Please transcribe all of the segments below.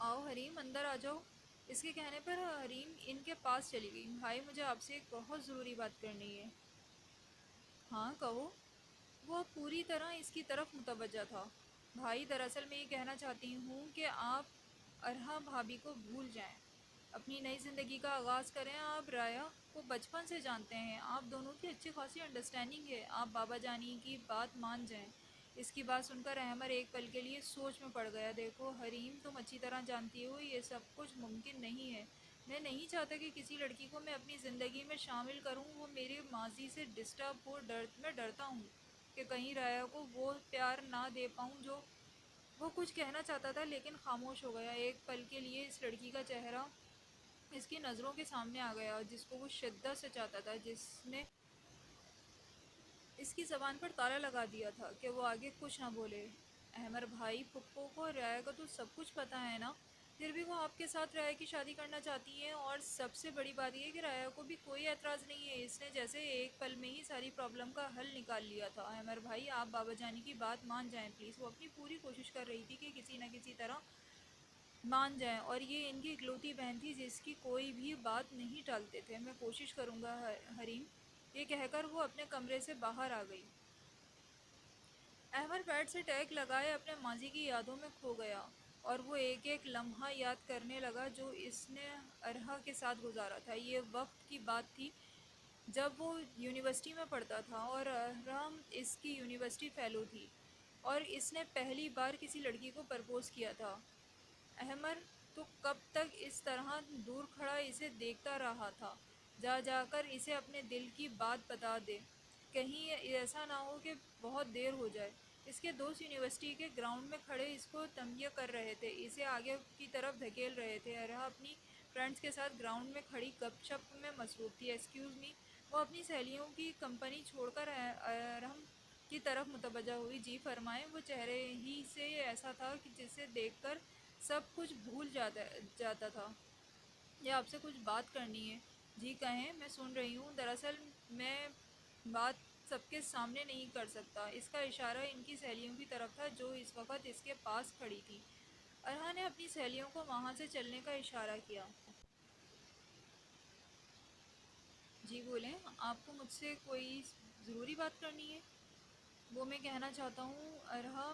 آؤ حریم اندر آ جاؤ۔ اس کے کہنے پر حریم ان کے پاس چلی گئی۔ بھائی مجھے آپ سے ایک بہت ضروری بات کرنی ہے۔ ہاں کہو۔ وہ پوری طرح اس کی طرف متوجہ تھا۔ بھائی دراصل میں یہ کہنا چاہتی ہوں کہ آپ ارحا بھابھی کو بھول جائیں، اپنی نئی زندگی کا آغاز کریں۔ آپ رایا کو بچپن سے جانتے ہیں، آپ دونوں کی اچھی خاصی انڈرسٹینڈنگ ہے، آپ بابا جانی کی بات مان جائیں۔ اس کی بات سن کر احمد ایک پل کے لیے سوچ میں پڑ گیا۔ دیکھو حریم، تم اچھی طرح جانتی ہو یہ سب کچھ ممکن نہیں ہے۔ میں نہیں چاہتا کہ کسی لڑکی کو میں اپنی زندگی میں شامل کروں۔ وہ میرے ماضی سے ڈسٹرب ہو، میں ڈرتا ہوں کہ کہیں رایا کو وہ پیار نہ دے پاؤں جو وہ کچھ کہنا چاہتا تھا لیکن خاموش ہو گیا۔ ایک پل کے لیے اس لڑکی کا چہرہ اس کی نظروں کے سامنے آ گیا جس کو وہ شدت سے چاہتا تھا، جس نے اس کی زبان پر تالا لگا دیا تھا کہ وہ آگے کچھ نہ بولے۔ احمد بھائی، پھپھو کو رایا کا تو سب کچھ پتہ ہے نا، پھر بھی وہ آپ کے ساتھ رایا کی شادی کرنا چاہتی ہیں، اور سب سے بڑی بات یہ ہے کہ رایا کو بھی کوئی اعتراض نہیں ہے۔ اس نے جیسے ایک پل میں ہی ساری پرابلم کا حل نکال لیا تھا۔ احمد بھائی، آپ بابا جانی کی بات مان جائیں پلیز۔ وہ اپنی پوری کوشش کر رہی تھی کہ کسی نہ کسی طرح مان جائیں، اور یہ ان کی اکلوتی بہن تھی جس کی کوئی بھی بات نہیں ٹالتے تھے۔ میں کوشش کروں گا حریم، یہ کہہ کر وہ اپنے کمرے سے باہر آ گئی۔ احمد بیڈ سے ٹیک لگائے اپنے ماضی کی یادوں میں کھو گیا، اور وہ ایک ایک لمحہ یاد کرنے لگا جو اس نے ارحا کے ساتھ گزارا تھا۔ یہ وقت کی بات تھی جب وہ یونیورسٹی میں پڑھتا تھا اور ارحا اس کی یونیورسٹی فیلو تھی، اور اس نے پہلی بار کسی لڑکی کو پرپوز کیا تھا۔ احمد تو کب تک اس طرح دور کھڑا اسے دیکھتا رہا تھا۔ جا جا کر اسے اپنے دل کی بات بتا دے، کہیں ایسا نہ ہو کہ بہت دیر ہو جائے۔ اس کے دوست یونیورسٹی کے گراؤنڈ میں کھڑے اس کو تمبیا کر رہے تھے، اسے آگے کی طرف دھکیل رہے تھے۔ ارحا اپنی فرینڈز کے ساتھ گراؤنڈ میں کھڑی گپ شپ میں مصروف تھی۔ ایکسکیوز می، وہ اپنی سہیلیوں کی کمپنی چھوڑ کر ارحا کی طرف متوجہ ہوئی۔ جی فرمائیں۔ وہ چہرے ہی سے ایسا تھا کہ جسے دیکھ کر سب کچھ بھول جاتا تھا۔ یا آپ سے کچھ بات کرنی ہے؟ جی کہیں، میں سن رہی ہوں۔ دراصل میں بات سب کے سامنے نہیں کر سکتا۔ اس کا اشارہ ان کی سہیلیوں کی طرف تھا جو اس وقت اس کے پاس کھڑی تھی۔ ارحا نے اپنی سہیلیوں کو وہاں سے چلنے کا اشارہ کیا۔ جی بولیں، آپ کو مجھ سے کوئی ضروری بات کرنی ہے؟ وہ میں کہنا چاہتا ہوں۔ ارحا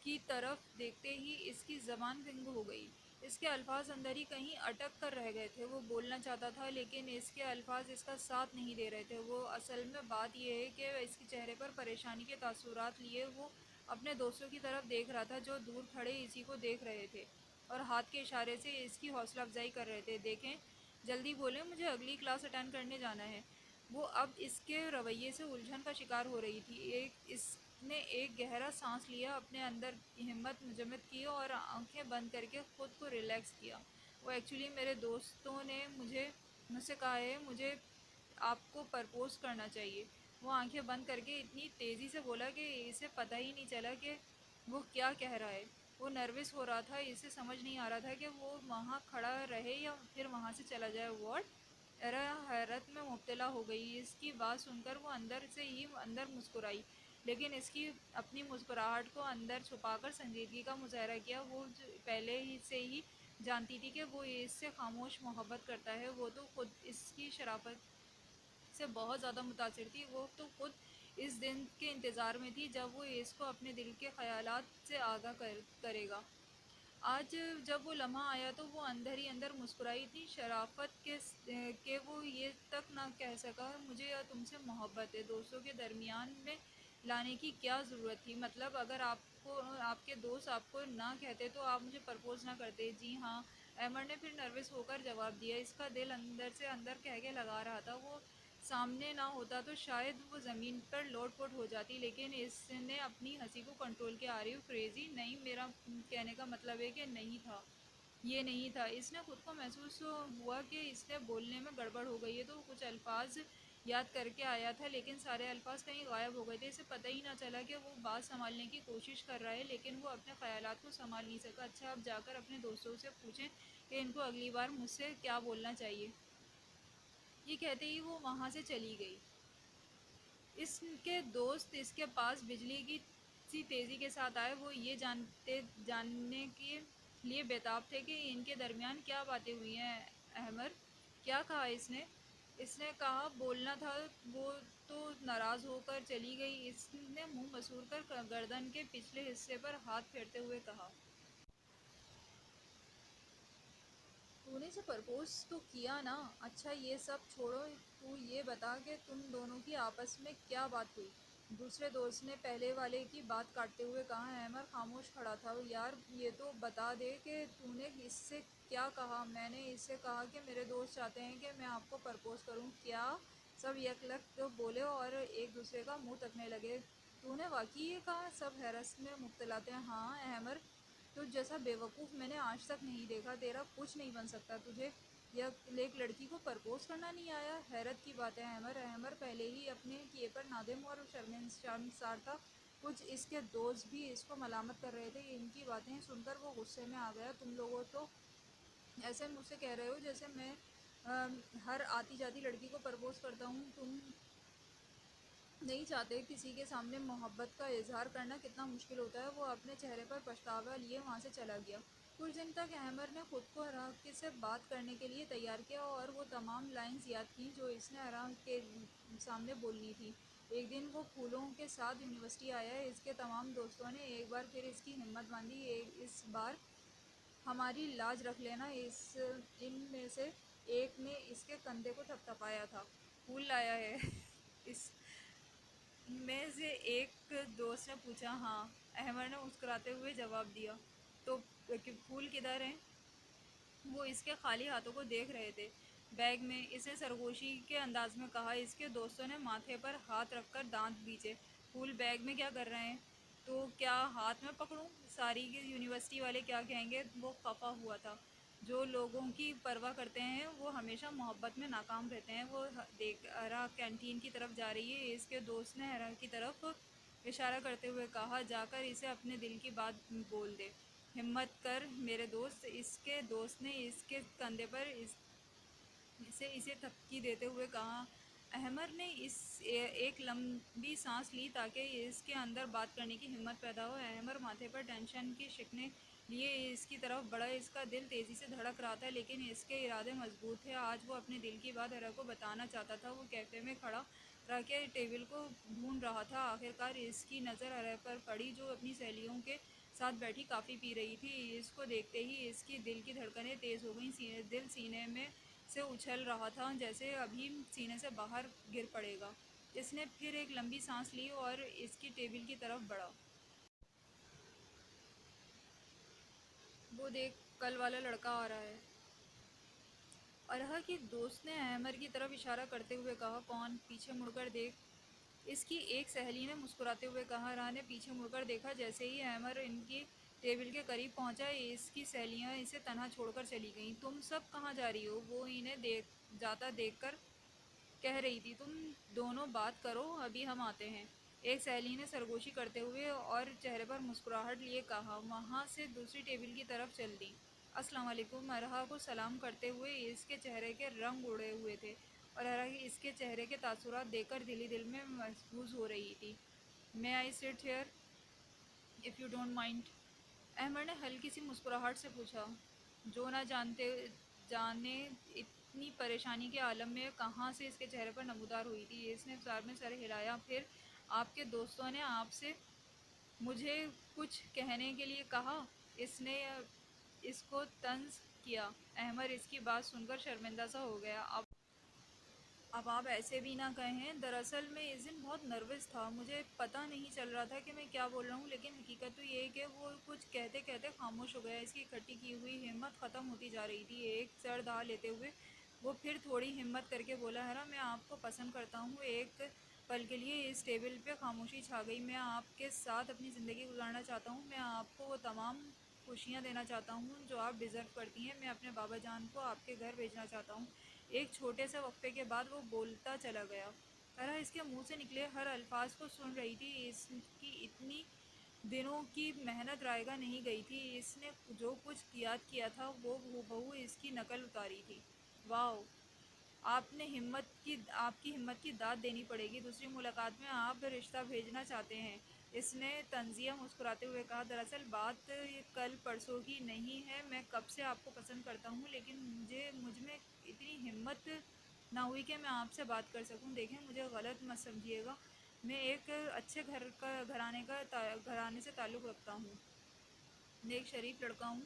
کی طرف دیکھتے ہی اس کی زبان گنگ ہو گئی۔ اس کے الفاظ اندر ہی کہیں اٹک کر رہ گئے تھے۔ وہ بولنا چاہتا تھا لیکن اس کے الفاظ اس کا ساتھ نہیں دے رہے تھے۔ وہ اصل میں بات یہ ہے کہ اس کے چہرے پر پریشانی کے تاثرات لیے وہ اپنے دوستوں کی طرف دیکھ رہا تھا جو دور کھڑے اسی کو دیکھ رہے تھے اور ہاتھ کے اشارے سے اس کی حوصلہ افزائی کر رہے تھے۔ دیکھیں، جلدی بولیں، مجھے اگلی کلاس اٹینڈ کرنے جانا ہے۔ وہ اب اس کے رویے سے الجھن کا شکار ہو رہی تھی۔ اس نے ایک گہرا سانس لیا، اپنے اندر ہمت مجمد کی اور آنکھیں بند کر کے خود کو ریلیکس کیا۔ وہ ایکچولی میرے دوستوں نے مجھ سے کہا ہے مجھے آپ کو پرپوز کرنا چاہیے۔ وہ آنکھیں بند کر کے اتنی تیزی سے بولا کہ اسے پتہ ہی نہیں چلا کہ وہ کیا کہہ رہا ہے۔ وہ نروس ہو رہا تھا، اسے سمجھ نہیں آ رہا تھا کہ وہ وہاں کھڑا رہے یا پھر وہاں سے چلا جائے۔ واٹ؟ ارحا حیرت میں مبتلا ہو گئی۔ اس کی بات سن کر وہ اندر سے ہی اندر مسکرائی، لیکن اس کی اپنی مسکراہٹ کو اندر چھپا کر سنجیدگی کا مظاہرہ کیا۔ وہ پہلے سے ہی جانتی تھی کہ وہ اس سے خاموش محبت کرتا ہے۔ وہ تو خود اس کی شرافت سے بہت زیادہ متاثر تھی۔ وہ تو خود اس دن کے انتظار میں تھی جب وہ اس کو اپنے دل کے خیالات سے آگاہ کرے گا۔ آج جب وہ لمحہ آیا تو وہ اندر ہی اندر مسکرائی، اتنی شرافت کہ وہ یہ تک نہ کہہ سکا مجھے تم سے محبت ہے۔ دوستوں کے درمیان میں لانے کی کیا ضرورت تھی؟ مطلب اگر آپ کے دوست آپ کو نہ کہتے تو آپ مجھے پرپوز نہ کرتے؟ جی ہاں، احمد نے پھر نروس ہو کر جواب دیا۔ اس کا دل اندر سے اندر کہہ لگا رہا تھا وہ سامنے نہ ہوتا تو شاید وہ زمین پر لوٹ پوٹ ہو جاتی، لیکن اس نے اپنی ہنسی کو کنٹرول کیا۔ Are you crazy? نہیں، میرا کہنے کا مطلب ہے کہ نہیں تھا، یہ نہیں تھا۔ اس نے خود کو محسوس ہوا کہ اس کے بولنے میں گڑبڑ ہو گئی ہے تو کچھ الفاظ یاد کر کے آیا تھا لیکن سارے الفاظ کہیں غائب ہو گئے تھے۔ اسے پتہ ہی نہ چلا کہ وہ بات سنبھالنے کی کوشش کر رہا ہے لیکن وہ اپنے خیالات کو سنبھال نہیں سکا۔ اچھا، اب جا کر اپنے دوستوں سے پوچھیں کہ ان کو اگلی بار مجھ سے کیا بولنا چاہیے۔ یہ کہتے ہی وہ وہاں سے چلی گئی۔ اس کے دوست اس کے پاس بجلی کی سی تیزی کے ساتھ آئے۔ وہ یہ جاننے کی لیے بےتاب تھے کہ ان کے درمیان کیا باتیں ہوئی ہیں۔ احمر، کیا کہا اس نے؟ اس نے کہا بولنا تھا، وہ تو ناراض ہو کر چلی گئی۔ اس نے منہ مسور کر گردن کے پچھلے حصے پر ہاتھ پھیرتے ہوئے کہا، تو نے اسے پرپوز تو کیا نا؟ اچھا یہ سب چھوڑو، تو یہ بتا کہ تم دونوں کی آپس میں کیا بات ہوئی؟ دوسرے دوست نے پہلے والے کی بات کاٹتے ہوئے کہا۔ احمد خاموش کھڑا تھا۔ یار یہ تو بتا دے کہ تو نے اس سے کیا کہا؟ میں نے اس سے کہا کہ میرے دوست چاہتے ہیں کہ میں آپ کو پرپوز کروں۔ کیا؟ سب یک لخت بولے اور ایک دوسرے کا منہ تکنے لگے۔ تو نے واقعی یہ کہا؟ سب حیرت میں مبتلا تھے۔ ہاں احمد، تجھ جیسا بیوقوف میں نے آج تک نہیں دیکھا۔ تیرا کچھ نہیں بن سکتا، تجھے ایک لڑکی کو پرپوز کرنا نہیں آیا؟ حیرت کی بات ہے احمد۔ احمد پہلے ہی اپنے کیے پر نادم اور شرمسار تھا۔ کچھ اس کے دوست بھی اس کو ملامت کر رہے تھے۔ ان کی باتیں سن کر وہ غصے میں آ گیا۔ تم لوگوں تو ایسے مجھ سے کہہ رہے ہو جیسے میں ہر آتی جاتی لڑکی کو پرپوز کرتا ہوں۔ تم نہیں چاہتے کسی کے سامنے محبت کا اظہار کرنا کتنا مشکل ہوتا ہے۔ وہ اپنے چہرے پر پچھتاوا لیے وہاں سے چلا گیا۔ کچھ دن تک احمد نے خود کو ارحا سے بات کرنے کے لیے تیار کیا اور وہ تمام لائنز یاد کیں جو اس نے ارحا کے سامنے بولنی تھی۔ ایک دن وہ پھولوں کے ساتھ یونیورسٹی آیا۔ اس کے تمام دوستوں نے ایک بار پھر اس کی ہمت باندھی۔ اس بار ہماری لاج رکھ لینا، ان میں سے ایک نے اس کے کندھے کو تھپ تھپایا تھا۔ پھول لایا ہے؟ اس میں سے ایک دوست نے پوچھا۔ ہاں، احمد نے مسکراتے ہوئے جواب دیا۔ تو پھول کدھر ہیں؟ وہ اس کے خالی ہاتھوں کو دیکھ رہے تھے۔ بیگ میں، اس نے سرگوشی کے انداز میں کہا۔ اس کے دوستوں نے ماتھے پر ہاتھ رکھ کر دانت بیچے۔ پھول بیگ میں کیا کر رہے ہیں؟ تو کیا ہاتھ میں پکڑوں؟ ساری یونیورسٹی والے کیا کہیں گے؟ وہ خفا ہوا تھا۔ جو لوگوں کی پرواہ کرتے ہیں وہ ہمیشہ محبت میں ناکام رہتے ہیں۔ وہ دیکھ ارحا کینٹین کی طرف جا رہی ہے۔ اس کے دوست نے ارحا کی طرف اشارہ کرتے ہوئے کہا، جا کر اسے اپنے دل کی بات بول دے۔ ہمت کر میرے دوست۔ اس کے دوست نے اس کے کندھے پر اسے تھپکی دیتے ہوئے کہا۔ احمد نے ایک لمبی سانس لی تاکہ اس کے اندر بات کرنے کی ہمت پیدا ہو۔ احمد ماتھے پر ٹینشن کی شکنیں لیے اس کی طرف بڑھا۔ اس کا دل تیزی سے دھڑک رہا تھا لیکن اس کے ارادے مضبوط تھے۔ آج وہ اپنے دل کی بات ارحا کو بتانا چاہتا تھا۔ وہ کیفے میں کھڑا رہ کے ٹیبل کو ڈھونڈ رہا تھا۔ آخر کار اس کی نظر ارحا پر پڑی جو اپنی سہیلیوں کے ساتھ بیٹھی کافی پی رہی تھی۔ اس کو دیکھتے ہی اس کی دل کی دھڑکنیں تیز ہو گئیں۔ دل سینے میں سے اچھل رہا تھا جیسے ابھی سینے سے باہر گر پڑے گا۔ اس نے پھر ایک لمبی سانس لی اور اس کی ٹیبل کی طرف بڑھا۔ وہ دیکھ، کل والا لڑکا آ رہا ہے۔ ارحا کی دوست نے احمد کی طرف اشارہ کرتے ہوئے کہا۔ کون؟ پیچھے مڑ کر دیکھ، اس کی ایک سہیلی نے مسکراتے ہوئے کہا۔ ارحا نے پیچھے مڑ کر دیکھا۔ جیسے ہی احمد ان کی ٹیبل کے قریب پہنچا اس کی سہیلیاں اسے تنہا چھوڑ کر چلی گئیں۔ تم سب کہاں جا رہی ہو؟ وہ انہیں جاتا دیکھ کر کہہ رہی تھی۔ تم دونوں بات کرو، ابھی ہم آتے ہیں، ایک سہیلی نے سرگوشی کرتے ہوئے اور چہرے پر مسکراہٹ لیے کہا۔ وہاں سے دوسری ٹیبل کی طرف چل دیں۔ السلام علیکم۔ ارحا کو سلام کرتے ہوئے اس کے چہرے کے رنگ اڑے ہوئے تھے اور ارحا اس کے چہرے کے تاثرات دیکھ کر دل ہی دل میں محظوظ ہو رہی تھی۔ May I sit here if you don't mind؟ Ahmad نے ہلکی سی مسکراہٹ سے پوچھا، جو نہ جانے اتنی پریشانی کے عالم میں کہاں سے اس کے چہرے پر نمودار ہوئی تھی۔ اس نے سر میں سر ہلایا۔ پھر آپ کے دوستوں نے آپ سے مجھے کچھ کہنے کے لیے کہا؟ اس نے اس کو طنز کیا۔ احمد اس کی بات سن کر شرمندہ سا ہو گیا۔ اب آپ ایسے بھی نہ کہیں۔ دراصل میں اس دن بہت نروس تھا، مجھے پتہ نہیں چل رہا تھا کہ میں کیا بول رہا ہوں، لیکن حقیقت تو یہ ہے کہ وہ کچھ کہتے کہتے خاموش ہو گیا۔ اس کی اکٹھی کی ہوئی ہمت ختم ہوتی جا رہی تھی۔ ایک سر دہا لیتے ہوئے وہ پھر تھوڑی ہمت کر کے بولا، ارحا میں آپ کو پسند کرتا ہوں۔ ایک پل کے لیے اس ٹیبل پہ خاموشی چھا گئی۔ میں آپ کے ساتھ اپنی زندگی گزارنا چاہتا ہوں۔ میں آپ کو وہ تمام خوشیاں دینا چاہتا ہوں جو آپ ڈیزرو کرتی ہیں۔ میں اپنے بابا جان کو آپ کے گھر بھیجنا چاہتا ہوں۔ ایک چھوٹے سے وقفے کے بعد وہ بولتا چلا گیا۔ ارحا اس کے منہ سے نکلے ہر الفاظ کو سن رہی تھی۔ اس کی اتنی دنوں کی محنت رائگاں نہیں گئی تھی۔ اس نے جو کچھ یاد کیا تھا وہ ہو بہو اس کی نقل اتاری تھی۔ واو، آپ کی ہمت کی داد دینی پڑے گی۔ دوسری ملاقات میں آپ رشتہ بھیجنا چاہتے ہیں؟ اس نے تنزیہ مسکراتے ہوئے کہا، دراصل بات کل پرسوں کی نہیں ہے، میں کب سے آپ کو پسند کرتا ہوں، لیکن مجھ میں اتنی ہمت نہ ہوئی کہ میں آپ سے بات کر سکوں۔ دیکھیں، مجھے غلط مت سمجھیے گا، میں ایک اچھے گھرانے سے تعلق رکھتا ہوں، میں ایک شریف لڑکا ہوں۔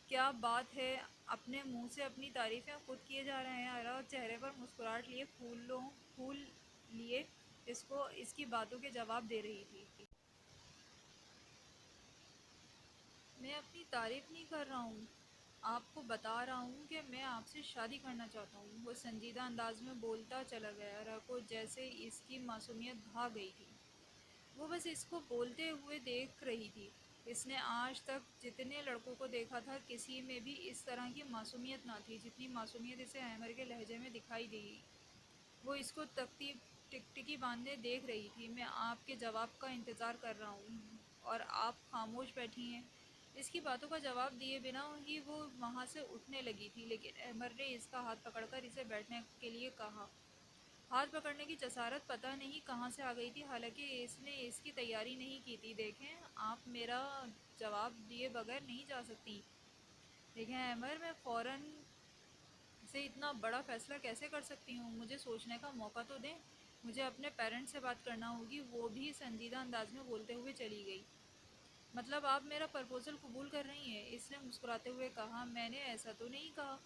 کیا بات ہے، اپنے منہ سے اپنی تعریفیں خود کیے جا رہے ہیں۔ ارا چہرے پر مسکراہٹ لیے پھول لیے اس کی باتوں کے جواب دے رہی تھی۔ میں اپنی تعریف نہیں کر رہا ہوں، آپ کو بتا رہا ہوں کہ میں آپ سے شادی کرنا چاہتا ہوں۔ وہ سنجیدہ انداز میں بولتا چلا گیا، ارا کو جیسے اس کی معصومیت بھاگ گئی تھی۔ وہ بس اس کو بولتے ہوئے دیکھ رہی تھی۔ اس نے آج تک جتنے لڑکوں کو دیکھا تھا، کسی میں بھی اس طرح کی معصومیت نہ تھی جتنی معصومیت اسے احمر کے لہجے میں دکھائی دی۔ وہ اس کو ٹکٹکی باندھے دیکھ رہی تھی۔ میں آپ کے جواب کا انتظار کر رہا ہوں اور آپ خاموش بیٹھی ہیں۔ اس کی باتوں کا جواب دیے بنا ہی وہ وہاں سے اٹھنے لگی تھی، لیکن احمر نے اس کا ہاتھ پکڑ کر اسے بیٹھنے کے لیے کہا۔ ہاتھ پکڑنے کی جسارت پتہ نہیں کہاں سے آ گئی تھی، حالانکہ اس نے اس کی تیاری نہیں کی تھی۔ دیکھیں، آپ میرا جواب دیے بغیر نہیں جا سکتی۔ دیکھیں احمر، میں فوراً سے اتنا بڑا فیصلہ کیسے کر سکتی ہوں؟ مجھے سوچنے کا موقع تو دیں۔ مجھے اپنے پیرنٹس سے بات کرنا ہوگی۔ وہ بھی سنجیدہ انداز میں بولتے ہوئے چلی گئی۔ مطلب آپ میرا پرپوزل قبول کر رہی ہیں؟ اس نے مسکراتے ہوئے کہا۔ میں نے ایسا تو نہیں کہا۔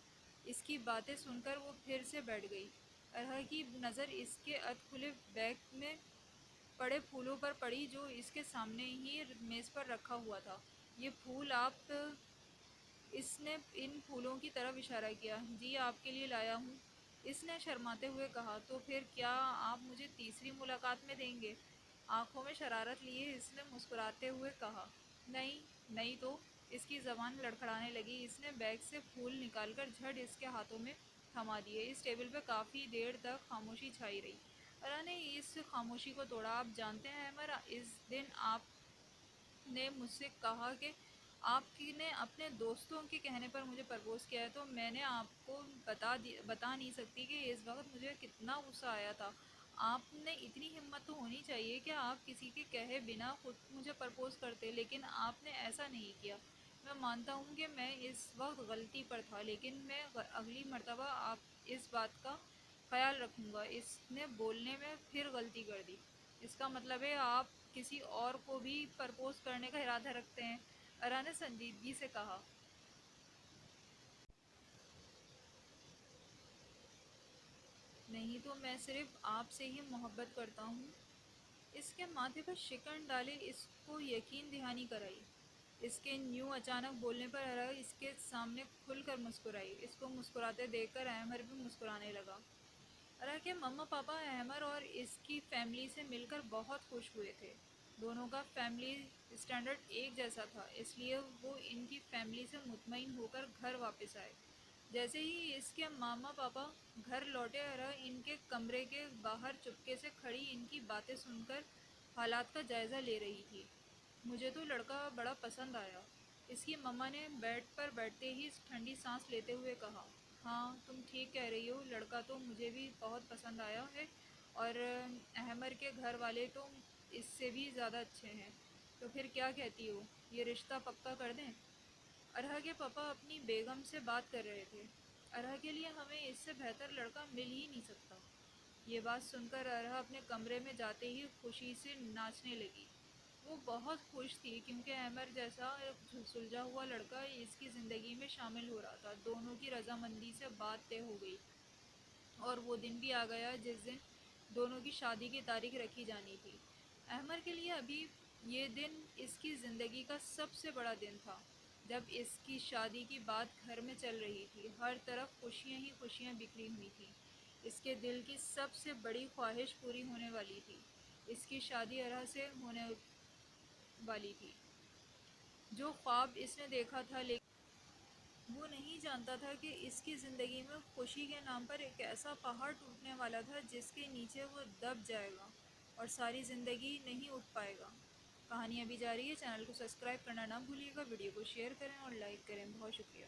اس کی باتیں سن کر وہ پھر سے بیٹھ گئی۔ ارحا کی نظر اس کے ارد کھلے بیگ میں پڑے پھولوں پر پڑی جو اس کے سامنے ہی میز پر رکھا ہوا تھا۔ یہ پھول آپ؟ اس نے ان پھولوں کی طرف اشارہ کیا۔ جی، آپ کے لیے لایا ہوں، اس نے شرماتے ہوئے کہا۔ تو پھر کیا آپ مجھے تیسری ملاقات میں دیں گے؟ آنکھوں میں شرارت لیے اس نے مسکراتے ہوئے کہا۔ نہیں نہیں تو؟ اس کی زبان لڑکھڑانے لگی۔ اس نے بیگ سے پھول نکال کر جھٹ اس کے ہاتھوں میں تھما دیے۔ اس ٹیبل پر کافی دیر تک خاموشی چھائی رہی۔ ارا نے اس خاموشی کو توڑا۔ آپ جانتے ہیں احمر، اس دن آپ نے مجھ سے کہا کہ آپ نے اپنے دوستوں کے کہنے پر مجھے پرپوز کیا ہے، تو میں نے آپ کو بتا نہیں سکتی کہ اس وقت مجھے کتنا غصہ آیا تھا۔ آپ نے اتنی ہمت تو ہونی چاہیے کہ آپ کسی کے کہے بنا خود مجھے پرپوز کرتے، لیکن آپ نے ایسا نہیں کیا۔ میں مانتا ہوں کہ میں اس وقت غلطی پر تھا، لیکن میں اگلی مرتبہ آپ اس بات کا خیال رکھوں گا۔ اس نے بولنے میں پھر غلطی کر دی۔ اس کا مطلب ہے آپ کسی اور کو بھی پرپوز کرنے کا ارادہ رکھتے ہیں؟ ارا نے سنجیدگی سے کہا۔ نہیں تو میں صرف آپ سے ہی محبت کرتا ہوں۔ اس کے ماتھے پر شکن ڈالے اس کو یقین دہانی کرائی۔ اس کے یوں اچانک بولنے پر ارا اس کے سامنے کھل کر مسکرائی۔ اس کو مسکراتے دیکھ کر احمر بھی مسکرانے لگا۔ ارا کے مما پاپا احمر اور اس کی فیملی سے مل کر بہت خوش ہوئے تھے۔ دونوں کا فیملی اسٹینڈرڈ ایک جیسا تھا، اس لیے وہ ان کی فیملی سے مطمئن ہو کر گھر واپس آئے۔ جیسے ہی اس کے ماما پاپا گھر لوٹے، ارا ان کے کمرے کے باہر چپکے سے کھڑی ان کی باتیں سن کر حالات کا جائزہ لے رہی تھی۔ مجھے تو لڑکا بڑا پسند آیا، اس کی مما نے بیڈ پر بیٹھتے ہی ٹھنڈی سانس لیتے ہوئے کہا۔ ہاں، تم ٹھیک کہہ رہی ہو، لڑکا تو مجھے بھی بہت پسند آیا ہے، اور احمر کے گھر والے تو اس سے بھی زیادہ اچھے ہیں۔ تو پھر کیا کہتی ہو، یہ رشتہ پکا کر دیں؟ ارحا کے پاپا اپنی بیگم سے بات کر رہے تھے۔ ارحا کے لیے ہمیں اس سے بہتر لڑکا مل ہی نہیں سکتا۔ یہ بات سن کر ارحا اپنے کمرے میں جاتے ہی خوشی سے ناچنے لگی۔ وہ بہت خوش تھی کیونکہ احمر جیسا سلجھا ہوا لڑکا اس کی زندگی میں شامل ہو رہا تھا۔ دونوں کی رضامندی سے بات طے ہو گئی اور وہ دن بھی آ گیا جس دن دونوں کی شادی کی تاریخ رکھی جانی تھی۔ احمر کے لیے ابھی یہ دن اس کی زندگی کا سب سے بڑا دن تھا۔ جب اس کی شادی کی بات گھر میں چل رہی تھی، ہر طرف خوشیاں ہی خوشیاں بکھری ہوئی تھیں۔ اس کے دل کی سب سے بڑی خواہش پوری ہونے والی تھی۔ اس کی شادی ارحا سے ہونے والی تھی۔ جو خواب اس نے دیکھا تھا، لیکن وہ نہیں جانتا تھا کہ اس کی زندگی میں خوشی کے نام پر ایک ایسا پہاڑ ٹوٹنے والا تھا جس کے نیچے وہ دب جائے گا اور ساری زندگی نہیں اٹھ پائے گا۔ کہانی ابھی جاری ہے، چینل کو سبسکرائب کرنا نہ بھولیے گا، ویڈیو کو شیئر کریں اور لائک کریں۔ بہت شکریہ۔